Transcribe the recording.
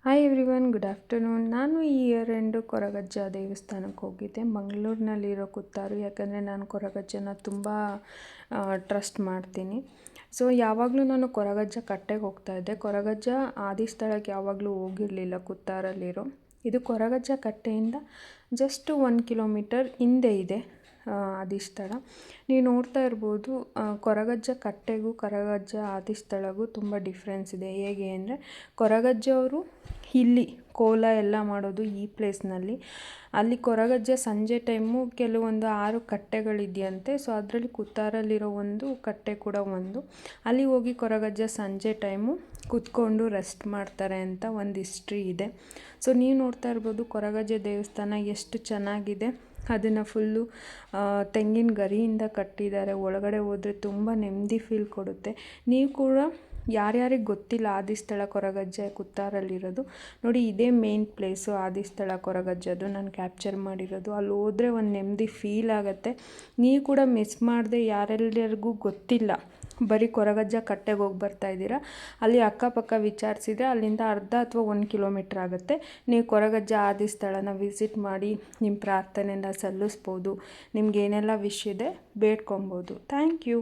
Hi everyone, good afternoon. ನಾನು ಈ year end Koragajja ದೇವಸ್ಥಾನಕ್ಕೆ ಹೋಗಿದ್ದೆ, ಮಂಗಳೂರಿನಲ್ಲಿರೋ ಕುತ್ತಾರು. ಯಾಕಂದರೆ ನಾನು ಕೊರಗಜ್ಜನ ತುಂಬ ಟ್ರಸ್ಟ್ ಮಾಡ್ತೀನಿ. ಸೊ ಯಾವಾಗಲೂ ನಾನು ಕೊರಗಜ್ಜ ಕಟ್ಟೆಗೆ ಹೋಗ್ತಾಯಿದ್ದೆ. ಕೊರಗಜ್ಜ ಆದಿಸ್ಥಳಕ್ಕೆ ಯಾವಾಗಲೂ ಹೋಗಿರಲಿಲ್ಲ ಕುತ್ತಾರಲ್ಲಿರೋ. ಇದು ಕೊರಗಜ್ಜ ಕಟ್ಟೆಯಿಂದ ಜಸ್ಟ್ 1 ಕಿಲೋಮೀಟರ್ ಹಿಂದೆ ಇದೆ ಆದಿಸ್ಥಳ. ನೀವು ನೋಡ್ತಾ ಇರ್ಬೋದು, ಕೊರಗಜ್ಜ ಕಟ್ಟೆಗೂ ಕೊರಗಜ್ಜ ಆದಿಸ್ಥಳಗೂ ತುಂಬ ಡಿಫ್ರೆನ್ಸ್ ಇದೆ. ಹೇಗೆ ಅಂದರೆ, ಕೊರಗಜ್ಜ ಅವರು ಇಲ್ಲಿ ಕೋಲ ಎಲ್ಲ ಮಾಡೋದು ಈ ಪ್ಲೇಸ್ನಲ್ಲಿ. ಅಲ್ಲಿ ಕೊರಗಜ್ಜ ಸಂಜೆ ಟೈಮು ಕೆಲವೊಂದು 6 ಕಟ್ಟೆಗಳಿದೆಯಂತೆ. ಸೊ ಅದರಲ್ಲಿ ಕುತ್ತಾರಲ್ಲಿರೋ ಒಂದು ಕಟ್ಟೆ ಕೂಡ ಒಂದು. ಅಲ್ಲಿ ಹೋಗಿ ಕೊರಗಜ್ಜ ಸಂಜೆ ಟೈಮು ಕೂತ್ಕೊಂಡು ರೆಸ್ಟ್ ಮಾಡ್ತಾರೆ ಅಂತ ಒಂದು ಹಿಸ್ಟ್ರಿ ಇದೆ. ಸೊ ನೀವು ನೋಡ್ತಾ ಇರ್ಬೋದು ಕೊರಗಜ್ಜ ದೇವಸ್ಥಾನ ಎಷ್ಟು ಚೆನ್ನಾಗಿದೆ. ಅದನ್ನು ಫುಲ್ಲು ತೆಂಗಿನ ಗರಿಯಿಂದ ಕಟ್ಟಿದ್ದಾರೆ. ಒಳಗಡೆ ಹೋದರೆ ತುಂಬ ನೆಮ್ಮದಿ ಫೀಲ್ ಕೊಡುತ್ತೆ. ನೀವು ಕೂಡ ಯಾರ್ಯಾರಿಗೆ ಗೊತ್ತಿಲ್ಲ ಆದಿಸ್ಥಳ ಕೊರಗಜ್ಜ ಕುತ್ತಾರಲ್ಲಿರೋದು, ನೋಡಿ ಇದೇ ಮೇನ್ ಪ್ಲೇಸು ಆದಿಸ್ಥಳ ಕೊರಗಜ್ಜದು. ನಾನು ಕ್ಯಾಪ್ಚರ್ ಮಾಡಿರೋದು. ಅಲ್ಲಿ ಹೋದರೆ ಒಂದು ನೆಮ್ಮದಿ ಫೀಲ್ ಆಗುತ್ತೆ. ನೀವು ಕೂಡ ಮಿಸ್ ಮಾಡದೆ, ಯಾರೆಲ್ಲರಿಗೂ ಗೊತ್ತಿಲ್ಲ ಬರೀ ಕೊರಗಜ್ಜ ಕಟ್ಟೆಗೆ ಹೋಗಿ ಬರ್ತಾಯಿದ್ದೀರಾ, ಅಲ್ಲಿ ಅಕ್ಕಪಕ್ಕ ವಿಚಾರಿಸಿದರೆ ಅಲ್ಲಿಂದ ಅರ್ಧ ಅಥವಾ 1 ಕಿಲೋಮೀಟ್ರ್ ಆಗುತ್ತೆ. ನೀವು ಕೊರಗಜ್ಜ ಆದಿಸ್ಥಳನ ವಿಸಿಟ್ ಮಾಡಿ ನಿಮ್ಮ ಪ್ರಾರ್ಥನೆಯನ್ನು ಸಲ್ಲಿಸ್ಬೋದು. ನಿಮ್ಗೇನೆಲ್ಲ ವಿಶ್ ಇದೆ ಬೇಡ್ಕೊಬೋದು. Thank you.